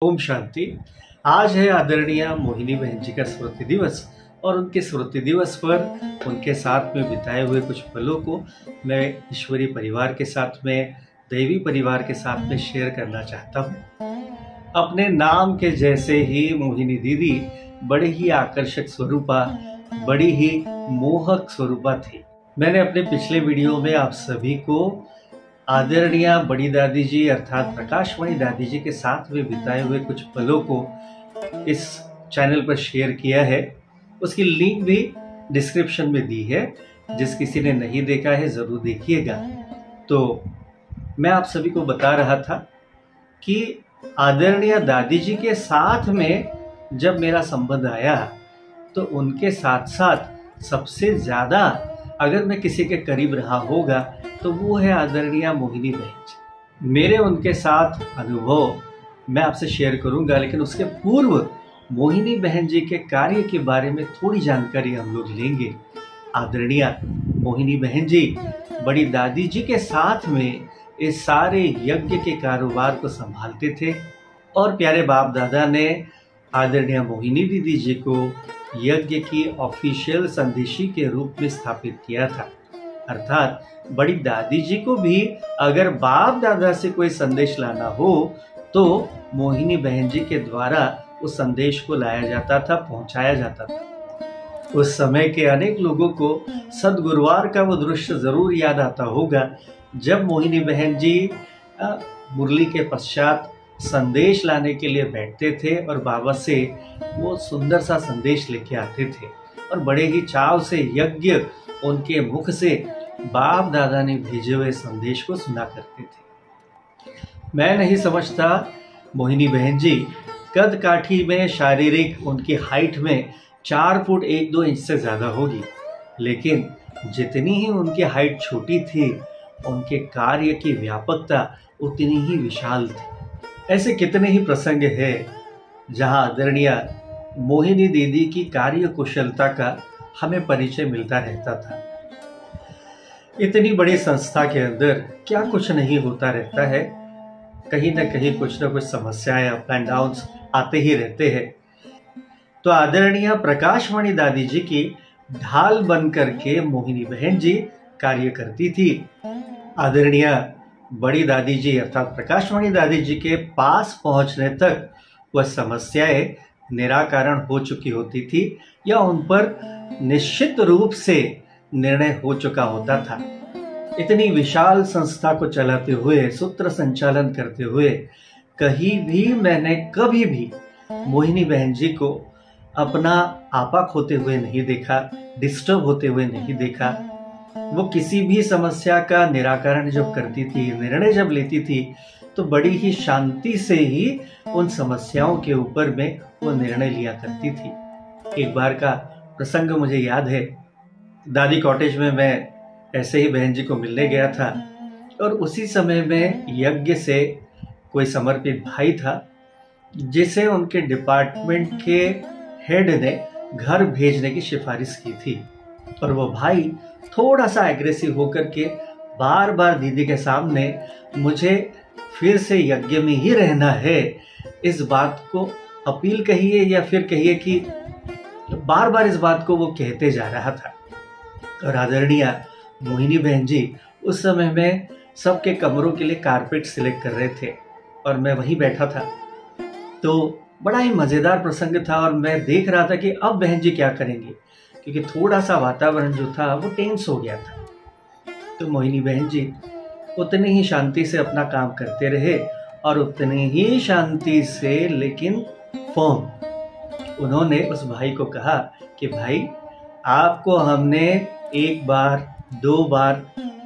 ओम शांति। आज है आदरणीय मोहिनी बहन जी का स्मृति दिवस और उनके स्मृति दिवस पर उनके साथ में बिताए हुए कुछ पलों को मैं ईश्वरीय परिवार के साथ में, दैवी परिवार के साथ में शेयर करना चाहता हूँ। अपने नाम के जैसे ही मोहिनी दीदी बड़े ही आकर्षक स्वरूपा, बड़ी ही मोहक स्वरूपा थी। मैंने अपने पिछले वीडियो में आप सभी को आदरणीय बड़ी दादी जी अर्थात प्रकाशमणि दादी जी के साथ में बिताए हुए कुछ पलों को इस चैनल पर शेयर किया है। उसकी लिंक भी डिस्क्रिप्शन में दी है, जिस किसी ने नहीं देखा है ज़रूर देखिएगा। तो मैं आप सभी को बता रहा था कि आदरणीय दादी जी के साथ में जब मेरा संबंध आया तो उनके साथ साथ सबसे ज़्यादा अगर मैं किसी के करीब रहा होगा तो वो है आदरणीय मोहिनी बहन जी। मेरे उनके साथ अनुभव मैं आपसे शेयर करूंगा, लेकिन उसके पूर्व मोहिनी बहन जी के कार्य के बारे में थोड़ी जानकारी हम लोग लेंगे। आदरणीय मोहिनी बहन जी बड़ी दादी जी के साथ में इस सारे यज्ञ के कारोबार को संभालते थे और प्यारे बाप दादा ने आदरणीय मोहिनी दीदी जी को यज्ञ की ऑफिशियल संदेशी के रूप में स्थापित किया था। अर्थात बड़ी दादी जी को भी अगर बाप दादा से कोई संदेश लाना हो तो मोहिनी बहन जी के द्वारा उस संदेश को लाया जाता था, पहुंचाया जाता था। उस समय के अनेक लोगों को सदगुरुवार का वो दृश्य जरूर याद आता होगा जब मोहिनी बहन जी मुरली के पश्चात संदेश लाने के लिए बैठते थे और बाबा से वो सुंदर सा संदेश लेके आते थे और बड़े ही चाव से यज्ञ उनके मुख से बाप दादा ने भेजे हुए संदेश को सुना करते थे। मैं नहीं समझता मोहिनी बहन जी कद काठी में, शारीरिक उनकी हाइट में 4 फुट 1-2 इंच से ज़्यादा होगी, लेकिन जितनी ही उनकी हाइट छोटी थी उनके कार्य की व्यापकता उतनी ही विशाल थी। ऐसे कितने ही प्रसंग है जहां आदरणीय मोहिनी दीदी की कार्य कुशलता का हमें परिचय मिलता रहता था। इतनी बड़ी संस्था के अंदर क्या कुछ नहीं होता रहता है, कहीं ना कहीं कुछ ना कुछ समस्याएं, अप एंड डाउन्स आते ही रहते हैं। तो आदरणीय प्रकाशमणि दादी जी की ढाल बन करके मोहिनी बहन जी कार्य करती थी। आदरणीय बड़ी दादी जी अर्थात प्रकाशमणि दादी जी के पास पहुंचने तक वह समस्याएं निराकरण हो चुकी होती थी या उन पर निश्चित रूप से निर्णय हो चुका होता था। इतनी विशाल संस्था को चलाते हुए, सूत्र संचालन करते हुए कहीं भी मैंने कभी भी मोहिनी बहन जी को अपना आपा खोते हुए नहीं देखा, डिस्टर्ब होते हुए नहीं देखा। वो किसी भी समस्या का निराकरण जब करती थी, निर्णय जब लेती थी, तो बड़ी ही शांति से ही उन समस्याओं के ऊपर में वो निर्णय लिया करती थी। एक बार का प्रसंग मुझे याद है, दादी कॉटेज में मैं ऐसे ही बहन जी को मिलने गया था और उसी समय में यज्ञ से कोई समर्पित भाई था जिसे उनके डिपार्टमेंट के हेड ने घर भेजने की सिफारिश की थी और वो भाई थोड़ा सा एग्रेसिव होकर के बार बार दीदी के सामने मुझे फिर से यज्ञ में ही रहना है, इस बात को अपील कहिए या फिर कहिए कि बार बार इस बात को वो कहते जा रहा था। और आदरणीय मोहिनी बहन जी उस समय में सबके कमरों के लिए कारपेट सिलेक्ट कर रहे थे और मैं वहीं बैठा था। तो बड़ा ही मज़ेदार प्रसंग था और मैं देख रहा था कि अब बहन जी क्या करेंगी, क्योंकि थोड़ा सा वातावरण जो था वो टेंस हो गया था। तो मोहिनी बहन जी उतनी ही शांति से अपना काम करते रहे और उतनी ही शांति से लेकिन फर्म उन्होंने उस भाई को कहा कि भाई आपको हमने 1 बार, 2 बार,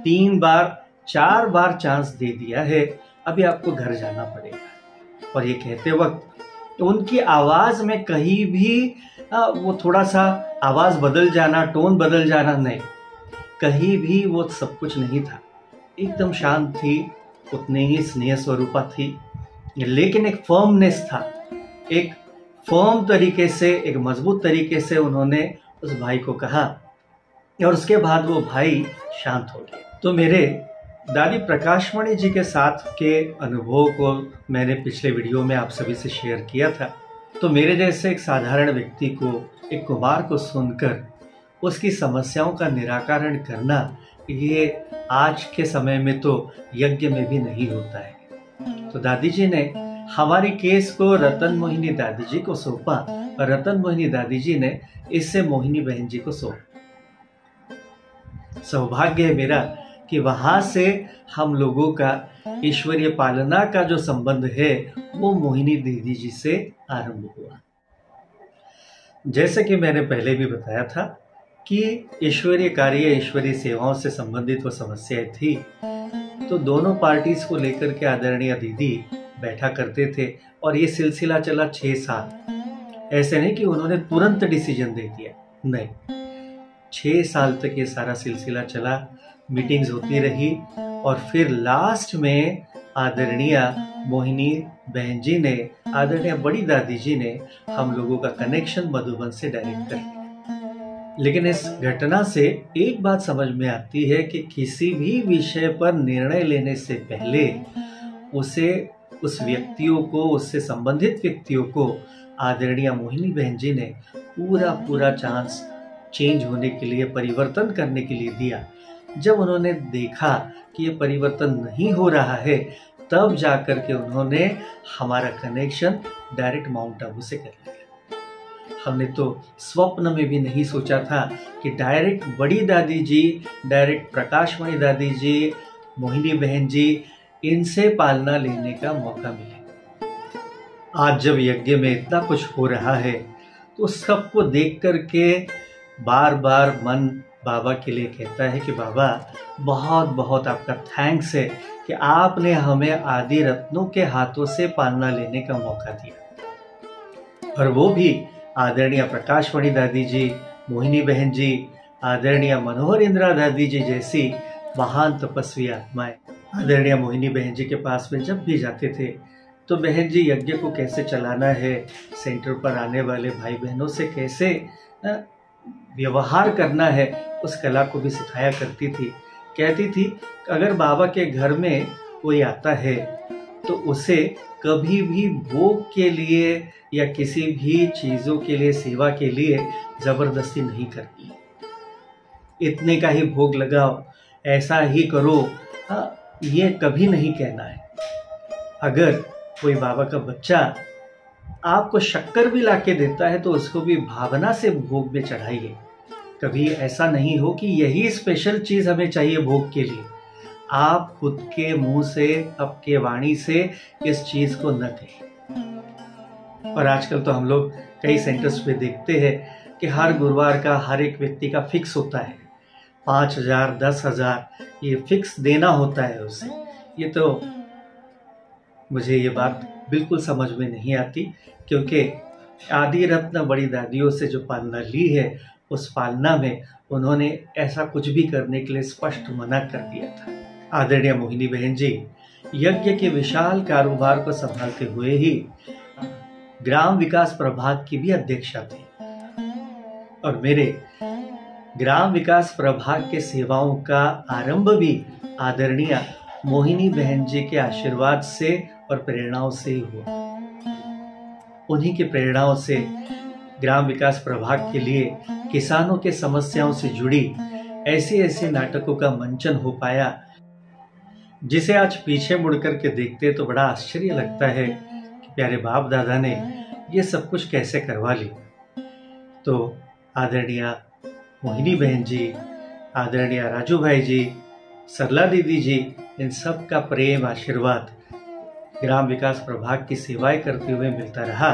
3 बार, 4 बार चांस दे दिया है, अभी आपको घर जाना पड़ेगा। और ये कहते वक्त उनकी आवाज़ में कहीं भी वो थोड़ा सा आवाज़ बदल जाना, टोन बदल जाना नहीं, कहीं भी वो सब कुछ नहीं था। एकदम शांत थी, उतनी ही स्नेह स्वरूपा थी, लेकिन एक फर्मनेस था। एक फर्म तरीके से, एक मजबूत तरीके से उन्होंने उस भाई को कहा और उसके बाद वो भाई शांत हो गए। तो मेरे दादी प्रकाशमणि जी के साथ के अनुभव को मैंने पिछले वीडियो में आप सभी से शेयर किया था। तो मेरे जैसे एक साधारण व्यक्ति को, एक कुमार को सुनकर उसकी समस्याओं का निराकरण करना, ये आज के समय में तो यज्ञ में भी नहीं होता है। तो दादी जी ने हमारी केस को रतन मोहिनी दादी जी को सौंपा और रतन मोहिनी दादी जी ने इससे मोहिनी बहन जी को सौंपा। सौभाग्य है मेरा कि वहां से हम लोगों का ईश्वरीय पालना का जो संबंध है वो मोहिनी दीदी जी से आरंभ हुआ। जैसे कि मैंने पहले भी बताया था कि ईश्वरीय कार्य, ईश्वरीय सेवाओं से संबंधित वो समस्याएं थी, तो दोनों पार्टीज को लेकर के आदरणीय दीदी बैठा करते थे और ये सिलसिला चला 6 साल। ऐसे नहीं कि उन्होंने तुरंत डिसीजन दे दिया, नहीं, 6 साल तक ये सारा सिलसिला चला, मीटिंग्स होती रही और फिर लास्ट में आदरणीय मोहिनी बहन जी ने, आदरणीय बड़ी दादी जी ने हम लोगों का कनेक्शन मधुबन से डायरेक्ट कर दिया। लेकिन इस घटना से एक बात समझ में आती है कि किसी भी विषय पर निर्णय लेने से पहले उस व्यक्तियों को, उससे संबंधित व्यक्तियों को आदरणीय मोहिनी बहन जी ने पूरा चांस चेंज होने के लिए, परिवर्तन करने के लिए दिया। जब उन्होंने देखा कि ये परिवर्तन नहीं हो रहा है, तब जाकर के उन्होंने हमारा कनेक्शन डायरेक्ट माउंट आबू से कर लिया। हमने तो स्वप्न में भी नहीं सोचा था कि डायरेक्ट बड़ी दादी जी, डायरेक्ट प्रकाशमणि दादी जी, मोहिनी बहन जी, इनसे पालना लेने का मौका मिले। आज जब यज्ञ में इतना कुछ हो रहा है तो सबको देख करके बार बार मन बाबा के लिए कहता है कि बाबा बहुत बहुत आपका थैंक्स है कि आपने हमें आदि रत्नों के हाथों से पालना लेने का मौका दिया। और वो भी आदरणीय प्रकाशमणि दादी जी, मोहिनी बहन जी, आदरणीय मनोहर इंदिरा दादी जी जैसी महान तपस्वी आत्माएं आदरणीय मोहिनी बहन जी के पास में जब भी जाते थे तो बहन जी यज्ञ को कैसे चलाना है, सेंटर पर आने वाले भाई बहनों से कैसे व्यवहार करना है, उस कला को भी सिखाया करती थी। कहती थी अगर बाबा के घर में कोई आता है तो उसे कभी भी भोग के लिए या किसी भी चीज़ों के लिए, सेवा के लिए ज़बरदस्ती नहीं करनी। इतने का ही भोग लगाओ, ऐसा ही करो, ये कभी नहीं कहना है। अगर कोई बाबा का बच्चा आपको शक्कर भी लाके देता है तो उसको भी भावना से भोग में चढ़ाइए। कभी ऐसा नहीं हो कि यही स्पेशल चीज़ हमें चाहिए भोग के लिए। आप खुद के मुंह से, आपके वाणी से इस चीज़ को न कहें। और आजकल तो हम लोग कई सेंटर्स पे देखते हैं कि हर गुरुवार का हर एक व्यक्ति का फिक्स होता है, 5,000, 10,000 ये फिक्स देना होता है उसे। ये तो मुझे ये बात बिल्कुल समझ में नहीं आती, क्योंकि आदि रत्न बड़ी दादियों से जो पालना ली है उस पालना में उन्होंने ऐसा कुछ भी करने के लिए स्पष्ट मना कर दिया था। आदरणीय मोहिनी बहन जी यज्ञ के विशाल कारोबार को संभालते हुए ही ग्राम विकास प्रभाग की भी अध्यक्षा थी और मेरे ग्राम विकास प्रभाग के सेवाओं का आरंभ भी आदरणीय मोहिनी बहन जी के आशीर्वाद से और प्रेरणाओं से ही हुआ। उन्हीं की प्रेरणाओं से ग्राम विकास प्रभाग के लिए किसानों के समस्याओं से जुड़ी ऐसे नाटकों का मंचन हो पाया, जिसे आज पीछे मुड़ करके देखते तो बड़ा आश्चर्य लगता है कि प्यारे बाप दादा ने ये सब कुछ कैसे करवा ली। तो आदरणीय मोहिनी बहन जी, आदरणीय राजू भाई जी, सरला दीदी जी, इन सब का प्रेम आशीर्वाद ग्राम विकास प्रभाग की सेवाएं करते हुए मिलता रहा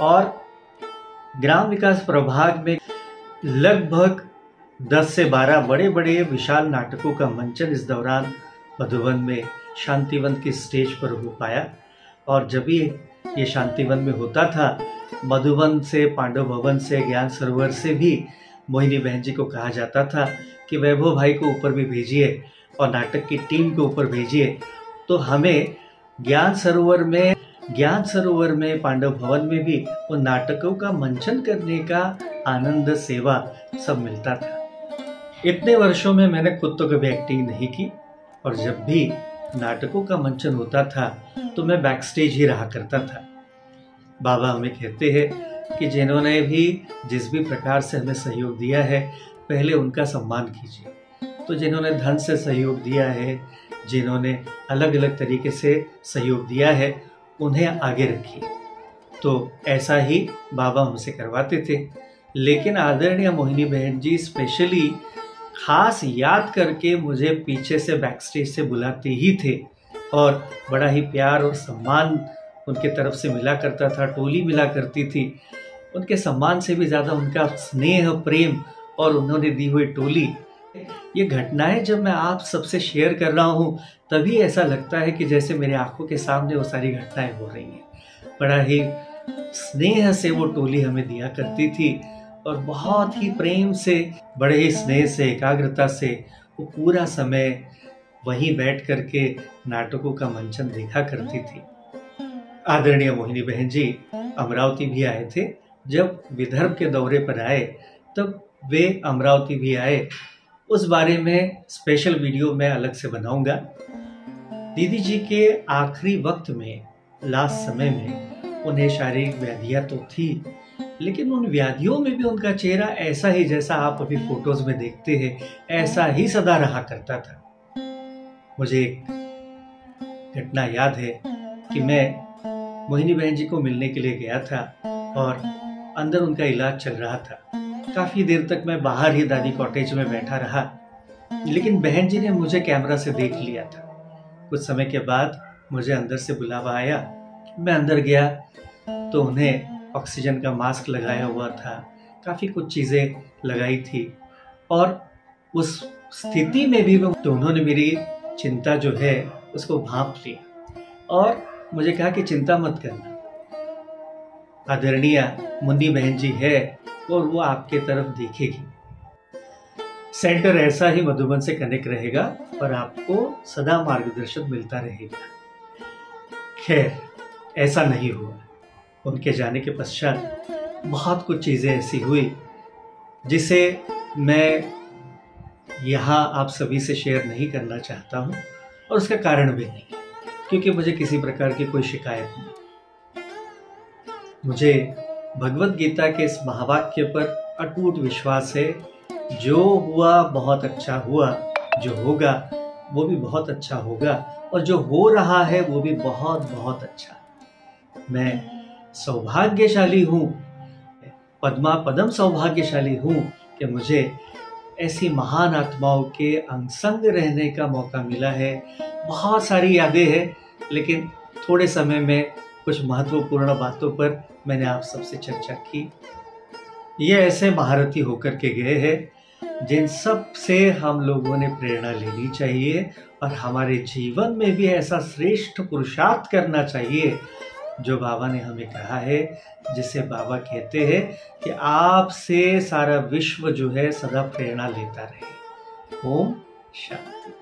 और ग्राम विकास प्रभाग में लगभग 10 से 12 बड़े बड़े विशाल नाटकों का मंचन इस दौरान मधुबन में शांतिवन की स्टेज पर हो पाया। और जब ये शांतिवन में होता था, मधुबन से, पांडव भवन से, ज्ञान सरोवर से भी मोहिनी बहन जी को कहा जाता था कि वैभव भाई को ऊपर भी भेजिए और नाटक की टीम को ऊपर भेजिए, तो हमें ज्ञान सरोवर में पांडव भवन में भी उन नाटकों का मंचन करने का आनंद, सेवा सब मिलता था। इतने वर्षों में मैंने खुद तो कभी एक्टिंग नहीं की, और जब भी नाटकों का मंचन होता था तो मैं बैक स्टेज ही रहा करता था। बाबा हमें कहते हैं कि जिन्होंने भी जिस भी प्रकार से हमें सहयोग दिया है, पहले उनका सम्मान कीजिए। तो जिन्होंने धन से सहयोग दिया है, जिन्होंने अलग अलग तरीके से सहयोग दिया है, उन्हें आगे रखिए। तो ऐसा ही बाबा हमसे करवाते थे। लेकिन आदरणीय मोहिनी बहन जी स्पेशली खास याद करके मुझे पीछे से बैक स्टेज से बुलाते ही थे और बड़ा ही प्यार और सम्मान उनके तरफ से मिला करता था, टोली मिला करती थी। उनके सम्मान से भी ज़्यादा उनका स्नेह, प्रेम और उन्होंने दी हुई टोली, ये घटनाएं जब मैं आप सबसे शेयर कर रहा हूँ तभी ऐसा लगता है कि जैसे मेरे आंखों के सामने वो सारी घटनाएं हो रही हैं। बड़ा ही स्नेह से वो टोली हमें दिया करती थी और बहुत ही प्रेम से, बड़े ही स्नेह से, एकाग्रता से वो पूरा समय वहीं बैठ करके नाटकों का मंचन देखा करती थी। आदरणीय मोहिनी बहन जी अमरावती भी आए थे। जब विदर्भ के दौरे पर आए तब वे अमरावती भी आए। उस बारे में स्पेशल वीडियो मैं अलग से बनाऊंगा। दीदी जी के आखिरी वक्त में, लास्ट समय में उन्हें शारीरिक व्याधियां तो थी, लेकिन उन व्याधियों में भी उनका चेहरा ऐसा ही, जैसा आप अभी फोटोज में देखते हैं, ऐसा ही सदा रहा करता था। मुझे एक घटना याद है कि मैं मोहिनी बहन जी को मिलने के लिए गया था और अंदर उनका इलाज चल रहा था। काफ़ी देर तक मैं बाहर ही दादी कॉटेज में बैठा रहा, लेकिन बहन जी ने मुझे कैमरा से देख लिया था। कुछ समय के बाद मुझे अंदर से बुलावा आया। मैं अंदर गया तो उन्हें ऑक्सीजन का मास्क लगाया हुआ था, काफ़ी कुछ चीज़ें लगाई थी और उस स्थिति में भी तो उन्होंने मेरी चिंता जो है उसको भांप लिया और मुझे कहा कि चिंता मत करना, आदरणीय मुन्नी बहन जी है और वो आपके तरफ देखेगी। सेंटर ऐसा ही मधुबन से कनेक्ट रहेगा और आपको सदा मार्गदर्शन मिलता रहेगा। खैर, ऐसा नहीं हुआ। उनके जाने के पश्चात बहुत कुछ चीज़ें ऐसी हुई जिसे मैं यहाँ आप सभी से शेयर नहीं करना चाहता हूँ और उसका कारण भी नहीं, क्योंकि मुझे किसी प्रकार की कोई शिकायत नहीं। मुझे भगवत गीता के इस महावाक्य पर अटूट विश्वास है, जो हुआ बहुत अच्छा हुआ, जो होगा वो भी बहुत अच्छा होगा और जो हो रहा है वो भी बहुत बहुत अच्छा। मैं सौभाग्यशाली हूँ, पद्मा पदम सौभाग्यशाली हूँ कि मुझे ऐसी महान आत्माओं के अंग रहने का मौका मिला है। बहुत सारी यादें हैं, लेकिन थोड़े समय में कुछ महत्वपूर्ण बातों पर मैंने आप सबसे चर्चा की। ये ऐसे महारथी होकर के गए हैं जिन सब से हम लोगों ने प्रेरणा लेनी चाहिए और हमारे जीवन में भी ऐसा श्रेष्ठ पुरुषार्थ करना चाहिए जो बाबा ने हमें कहा है, जिसे बाबा कहते हैं कि आपसे सारा विश्व जो है सदा प्रेरणा लेता रहे। ओम शांति।